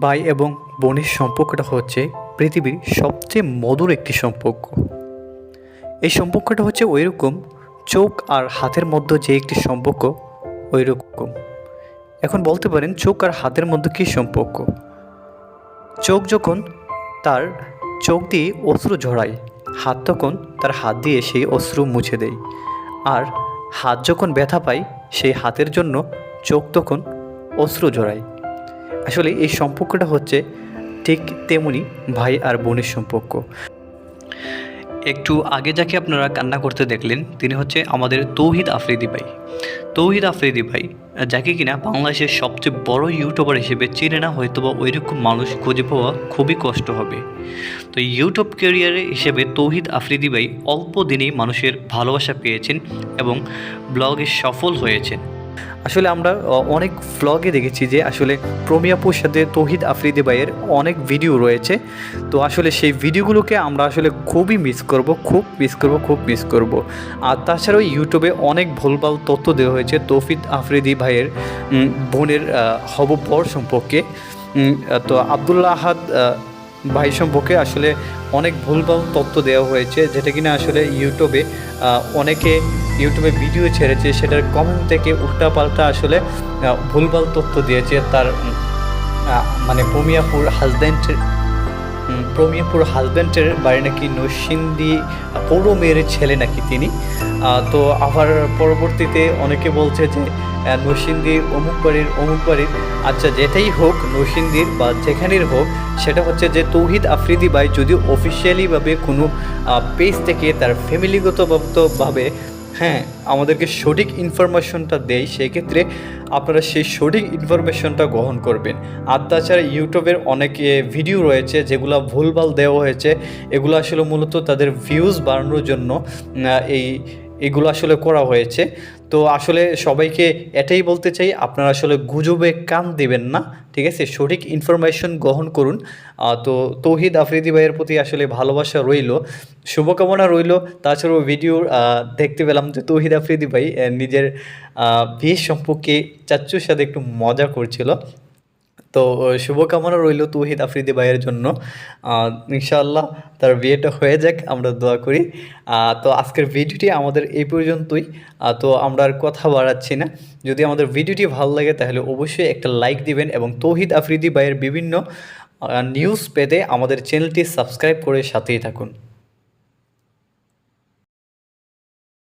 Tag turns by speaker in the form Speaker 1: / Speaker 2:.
Speaker 1: ভাই এবং বোনের সম্পর্কটা হচ্ছে পৃথিবীর সবচেয়ে মধুর একটি সম্পর্ক। এই সম্পর্কটা হচ্ছে ওই রকম চোখ আর হাতের মধ্যে যে একটি সম্পর্ক ওই রকম। এখন বলতে পারেন চোখ আর হাতের মধ্যে কী সম্পর্ক? চোখ যখন তার চোখ দিয়ে অশ্রু ঝরায়, হাত তখন তার হাত দিয়ে সেই অশ্রু মুছে দেয়। আর হাত যখন ব্যথা পায়, সেই হাতের জন্য চোখ তখন অশ্রু ঝরায়। আসলে এই সম্পর্কটা হচ্ছে ঠিক তেমনি ভাই আর বোনের সম্পর্ক। একটু আগে যাকে আপনারা কান্না করতে দেখলেন, তিনি হচ্ছে আমাদের তৌহিদ আফ্রিদি ভাই। তৌহিদ আফ্রিদি ভাই, যাকে কিনা বাংলাদেশের সবচেয়ে বড় ইউটিউবার হিসেবে চিনে না হয়তো বা ওইরকম মানুষ খুঁজে পাওয়া খুবই কষ্ট হবে। তো ইউটিউব ক্যারিয়ারে হিসেবে তৌহিদ আফ্রিদি ভাই অল্প দিনেই মানুষের ভালোবাসা পেয়েছেন এবং ব্লগে সফল হয়েছেন। আসলে আমরা অনেক ভ্লগে দেখেছি যে আসলে প্রমিয়াপুর সাথে তৌহিদ আফ্রিদি ভাইয়ের অনেক ভিডিও রয়েছে। তো আসলে সেই ভিডিওগুলোকে আমরা আসলে খুবই মিস করব। আর তাছাড়াও ইউটিউবে অনেক ভুলভাল তথ্য দেওয়া হয়েছে তৌহিদ আফ্রিদি ভাইয়ের বোনের হব বর সম্পর্কে। তো আব্দুল্লাহ আহাদ ভাই সম্পর্কে আসলে অনেক ভুলভাল তথ্য দেওয়া হয়েছে, যেটা কিনা আসলে অনেকে ইউটিউবে ভিডিও ছেড়েছে, সেটার কমেন্ট থেকে উল্টাপাল্টা আসলে ভুলভাল তথ্য দিয়েছে। তার মানে প্রমিয়াপুর হাজব্যান্ডের বাড়ি নাকি নরসিংদী পৌর মেয়ের ছেলে নাকি তিনি। তো আবার পরবর্তীতে অনেকে বলছে যে নরসিংদীর অমুক বাড়ির। আচ্ছা, যেটাই হোক, নরসিংদীর বা যেখানের হোক, সেটা হচ্ছে যে তৌহিদ আফ্রিদি ভাই যদি অফিসিয়ালিভাবে কোনো পেজ থেকে তার ফ্যামিলিগতভাবে আমাদেরকে সঠিক ইনফরমেশনটা দেয়, সেক্ষেত্রে আপনারা সেই সঠিক ইনফরমেশনটা গ্রহণ করবেন। আর তাছাড়া ইউটিউবের অনেক ভিডিও রয়েছে যেগুলো ভুলভাল দেওয়া হয়েছে, এগুলো আসলে মূলত তাদের ভিউজ বাড়ানোর জন্য এগুলো আসলে করা হয়েছে। তো আসলে সবাইকে এটাই বলতে চাই, আপনারা আসলে গুজবে কান দিবেন না, ঠিক আছে? সঠিক ইনফরমেশন গ্রহণ করুন। তো তৌহিদ আফ্রিদি ভাইয়ের প্রতি আসলে ভালোবাসা রইল, শুভকামনা রইল। তাছাড়াও ভিডিও দেখতে পেলাম যে তৌহিদ আফ্রিদি ভাই নিজের বিয়ের সম্পর্কে চাচ্চুর সাথে একটু মজা করছিল। তো শুভকামনা রইল তৌহিদ আফ্রিদি ভাইয়ের জন্য। ইনশাআল্লাহ তার বিয়েটা হয়ে যাক, আমরা দোয়া করি। তো আজকের ভিডিওটি আমাদের এই পর্যন্তই। তো আমরা আর কথা বাড়াচ্ছি না। যদি আমাদের ভিডিওটি ভালো লাগে তাহলে অবশ্যই একটা লাইক দিবেন এবং তৌহিদ আফ্রিদি ভাইয়ের বিভিন্ন নিউজ পেতে আমাদের চ্যানেলটি সাবস্ক্রাইব করে সাথেই থাকুন।